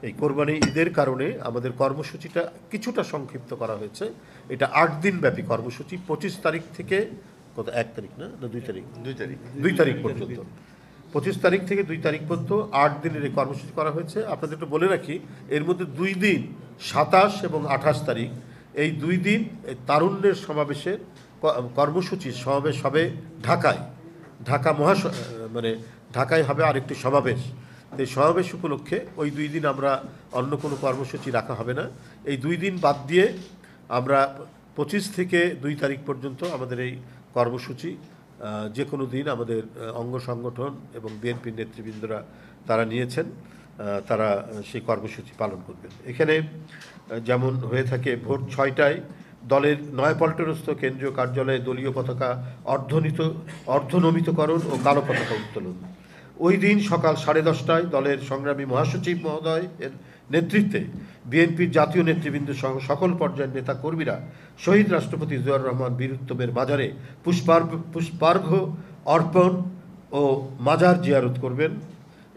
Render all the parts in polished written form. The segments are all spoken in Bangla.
এই কোরবানি ঈদের কারণে আমাদের কর্মসূচিটা কিছুটা সংক্ষিপ্ত করা হয়েছে। এটা 8 দিন ব্যাপী কর্মসূচি, 25 তারিখ থেকে কত 1 তারিখ না 2 তারিখ 2 তারিখ পর্যন্ত, 25 তারিখ থেকে 2 তারিখ পর্যন্ত 8 দিনের এই কর্মসূচি করা হয়েছে। আপনাদের একটু বলে রাখি, এর মধ্যে 2 দিন 27 এবং 28 তারিখ, এই 2 দিন তারুণ্যের সমাবেশের কর্মসূচি সমাবেশ হবে ঢাকায়। মানে ঢাকায় হবে আরেকটি সমাবেশ। এই সমাবেশ উপলক্ষে ওই 2 দিন আমরা অন্য কোনো কর্মসূচি রাখা হবে না। এই 2 দিন বাদ দিয়ে আমরা 25 থেকে 2 তারিখ পর্যন্ত আমাদের এই কর্মসূচি যে কোনো দিন আমাদের অঙ্গ সংগঠন এবং বিএনপির নেতৃবৃন্দরা তারা নিয়েছেন, তারা সেই কর্মসূচি পালন করবেন। এখানে যেমন হয়ে থাকে, ভোর 6টায় দলের নয়াপল্টনস্থ কেন্দ্রীয় কার্যালয়ে দলীয় পতাকা অর্ধনমিতকরণ ও কালো পতাকা উত্তোলন। ওই দিন সকাল 10:30টায় দলের সংগ্রামী মহাসচিব মহোদয় এর নেতৃত্বে বিএনপির জাতীয় নেতৃবৃন্দ সহ সকল পর্যায়ের নেতা কর্মীরা শহীদ রাষ্ট্রপতি জিয়াউর রহমান বীর উত্তমের মাজারে পুষ্পার্ঘ্য অর্পণ ও মাজার জিয়ারত করবেন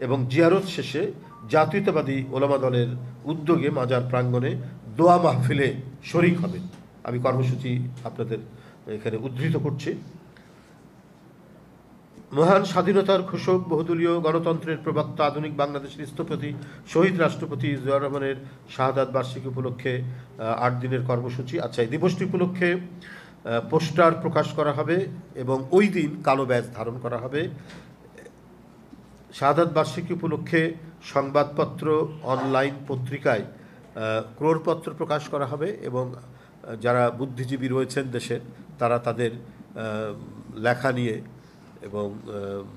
এবং জিয়ারত শেষে জাতীয়তাবাদী ওলামা দলের উদ্যোগে মাজার প্রাঙ্গণে দোয়া মাহফিলে শরিক হবেন। আমি কর্মসূচি আপনাদের এখানে উদ্ধৃত করছি। মহান স্বাধীনতার ঘোষক, বহুদলীয় গণতন্ত্রের প্রবক্তা, আধুনিক বাংলাদেশের স্থপতি শহীদ রাষ্ট্রপতি জিয়াউর রহমানের শাহাদাত বার্ষিকী উপলক্ষে 8 দিনের কর্মসূচি। আচ্ছা, এই দিবসটি উপলক্ষে পোস্টার প্রকাশ করা হবে এবং ওই দিন কালো ব্যাজ ধারণ করা হবে। শাহাদাত বার্ষিকী উপলক্ষে সংবাদপত্র, অনলাইন পত্রিকায় ক্রোড়পত্র প্রকাশ করা হবে এবং যারা বুদ্ধিজীবী রয়েছেন দেশের, তারা তাদের লেখা নিয়ে এবং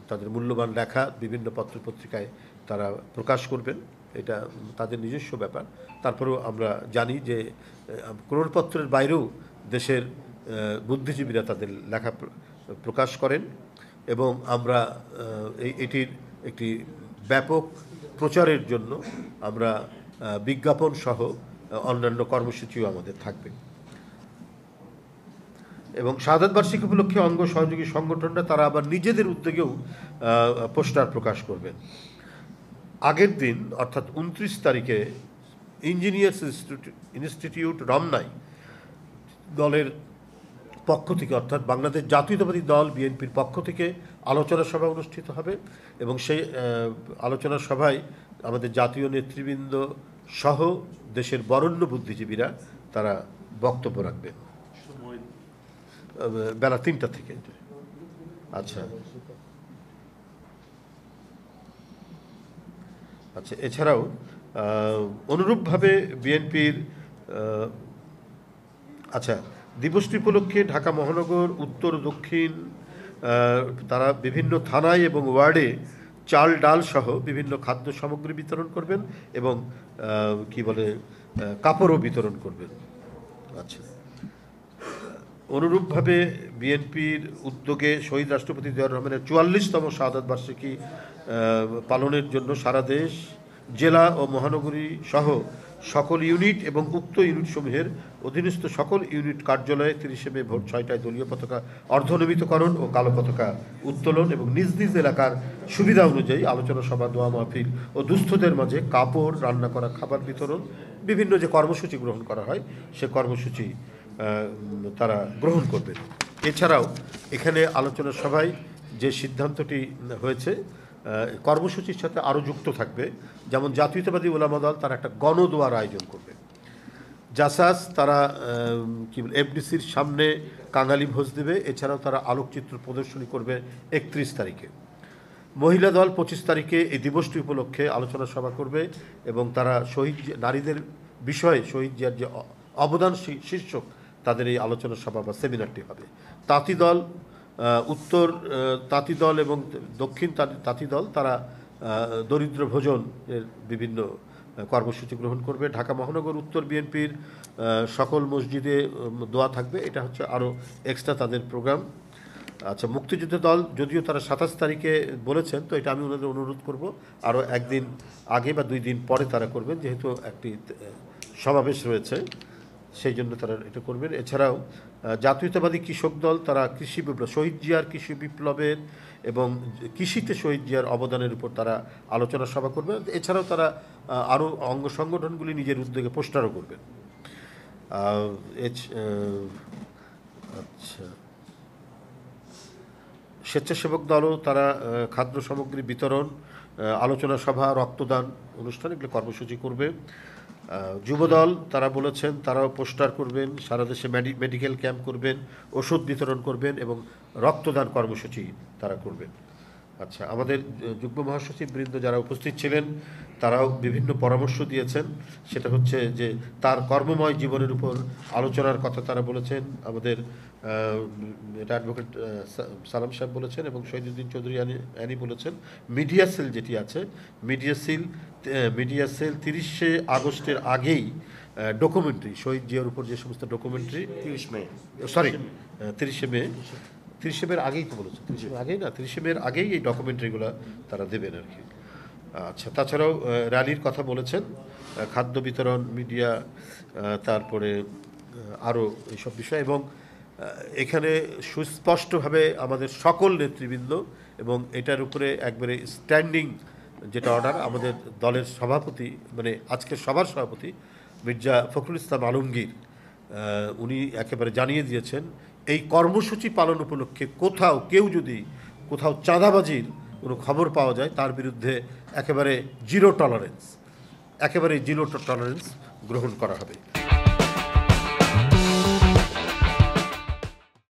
তাদের মূল্যবান লেখা বিভিন্ন পত্রপত্রিকায় তারা প্রকাশ করবেন। এটা তাদের নিজস্ব ব্যাপার। তারপরেও আমরা জানি যে ক্রোড়পত্রের বাইরেও দেশের বুদ্ধিজীবীরা তাদের লেখা প্রকাশ করেন এবং আমরা এটির একটি ব্যাপক প্রচারের জন্য আমরা বিজ্ঞাপন সহ অন্যান্য কর্মসূচিও আমাদের থাকবে। এবং শাহাদাত বার্ষিকী উপলক্ষে অঙ্গ সহযোগী সংগঠনরা তারা আবার নিজেদের উদ্যোগেও পোস্টার প্রকাশ করবেন। আগের দিন অর্থাৎ 29 তারিখে ইঞ্জিনিয়ার্স ইনস্টিটিউট রমনায় দলের পক্ষ থেকে, অর্থাৎ বাংলাদেশ জাতীয়তাবাদী দল বিএনপির পক্ষ থেকে আলোচনা সভা অনুষ্ঠিত হবে এবং সেই আলোচনা সভায় আমাদের জাতীয় নেতৃবৃন্দ সহ দেশের বরেণ্য বুদ্ধিজীবীরা তারা বক্তব্য রাখবেন বেলা 3টা থেকে। আচ্ছা, এছাড়াও অনুরূপভাবে বিএনপির দিবসটি উপলক্ষে ঢাকা মহানগর, উত্তর, দক্ষিণ তারা বিভিন্ন থানায় এবং ওয়ার্ডে চাল, ডাল সহ বিভিন্ন খাদ্য সামগ্রী বিতরণ করবেন এবং কাপড়ও বিতরণ করবেন। আচ্ছা, অনুরূপভাবে বিএনপির উদ্যোগে শহীদ রাষ্ট্রপতি জিয়াউর রহমানের 44তম শাহাদাত বার্ষিকী পালনের জন্য সারা দেশ, জেলা ও মহানগরী সহ সকল ইউনিট এবং উক্ত ইউনিটসমূহের অধীনস্থ সকল ইউনিট কার্যালয়ে 30 মে ভোর 6টায় দলীয় পতাকা অর্ধনমিতকরণ ও কালো পতাকা উত্তোলন এবং নিজ নিজ এলাকার সুবিধা অনুযায়ী আলোচনা সভা, দোয়া মাহফিল ও দুস্থদের মাঝে কাপড়, রান্না করা খাবার বিতরণ, বিভিন্ন যে কর্মসূচি গ্রহণ করা হয় সে কর্মসূচি তারা গ্রহণ করবেন। এছাড়াও এখানে আলোচনা সভায় যে সিদ্ধান্তটি হয়েছে কর্মসূচির সাথে আরও যুক্ত থাকবে, যেমন জাতীয়তাবাদী ওলামা দল তারা একটা গণদোয়ার আয়োজন করবে। জাসাস তারা এফডিসির সামনে কাঙালি ভোজ দেবে। এছাড়াও তারা আলোকচিত্র প্রদর্শনী করবে 31 তারিখে। মহিলা দল 25 তারিখে এই দিবসটি উপলক্ষে আলোচনা সভা করবে এবং তারা শহীদ নারীদের বিষয়ে শহীদ জিয়ার যে অবদান শীর্ষক তাদের এই আলোচনা সভা বা সেমিনারটি হবে। তাঁতি দল, উত্তর তাঁতি দল এবং দক্ষিণ তাঁতি দল তারা দরিদ্র ভোজনের বিভিন্ন কর্মসূচি গ্রহণ করবে। ঢাকা মহানগর উত্তর বিএনপির সকল মসজিদে দোয়া থাকবে। এটা হচ্ছে আরও এক্সট্রা তাদের প্রোগ্রাম। আচ্ছা, মুক্তিযুদ্ধ দল যদিও তারা 27 তারিখে বলেছেন, তো এটা আমি ওনাদের অনুরোধ করব আরও একদিন আগে বা 2 দিন পরে তারা করবেন, যেহেতু একটি সমাবেশ রয়েছে। সেই জন্য তারা এটা করবেন। এছাড়াও জাতীয়তাবাদী কৃষক দল তারা কৃষি বিপ্লব, শহীদ জিয়ার কৃষি বিপ্লবের এবং কৃষিতে শহীদ জিয়ার অবদানের উপর তারা আলোচনা সভা করবেন। এছাড়াও তারা আরও অঙ্গ সংগঠনগুলি নিজের উদ্যোগে পোস্টারও করবেন। আচ্ছা, স্বেচ্ছাসেবক দলও তারা খাদ্য সামগ্রী বিতরণ, আলোচনা সভা, রক্তদান অনুষ্ঠান এগুলো কর্মসূচি করবে। যুবদল তারা বলেছেন তারাও পোস্টার করবেন, সারা দেশে মেডিকেল ক্যাম্প করবেন, ওষুধ বিতরণ করবেন এবং রক্তদান কর্মসূচি তারা করবেন। আচ্ছা, আমাদের যুগ্ম মহাসচিব বৃন্দ যারা উপস্থিত ছিলেন তারাও বিভিন্ন পরামর্শ দিয়েছেন। সেটা হচ্ছে যে তার কর্মময় জীবনের উপর আলোচনার কথা তারা বলেছেন। আমাদের এটা অ্যাডভোকেট সালাম সাহেব বলেছেন এবং শহীদুদ্দিন চৌধুরী অ্যানি বলেছেন মিডিয়া সেল যেটি আছে, মিডিয়া সেল 30শে আগস্টের আগেই ডকুমেন্টারি, শহীদ জিয়ার উপর যে সমস্ত ডকুমেন্টারি 30শে মে 30শে মের আগেই তো বলেছে, 30শে মে আগেই না, 30শে মের আগেই এই ডকুমেন্টারিগুলো তারা দেবেন আর কি। আচ্ছা, তাছাড়াও র্যালির কথা বলেছেন, খাদ্য বিতরণ, মিডিয়া, তারপরে আরও এইসব বিষয়। এবং এখানে সুস্পষ্টভাবে আমাদের সকল নেতৃবৃন্দ এবং এটার উপরে একবারে স্ট্যান্ডিং যেটা অর্ডার, আমাদের দলের সভাপতি মানে আজকের সভার সভাপতি মির্জা ফখরুল ইসলাম আলমগীর উনি একেবারে জানিয়ে দিয়েছেন এই কর্মসূচি পালন উপলক্ষে কেউ যদি কোথাও চাঁদাবাজির কোনো খবর পাওয়া যায় তার বিরুদ্ধে একেবারে জিরো টলারেন্স গ্রহণ করা হবে।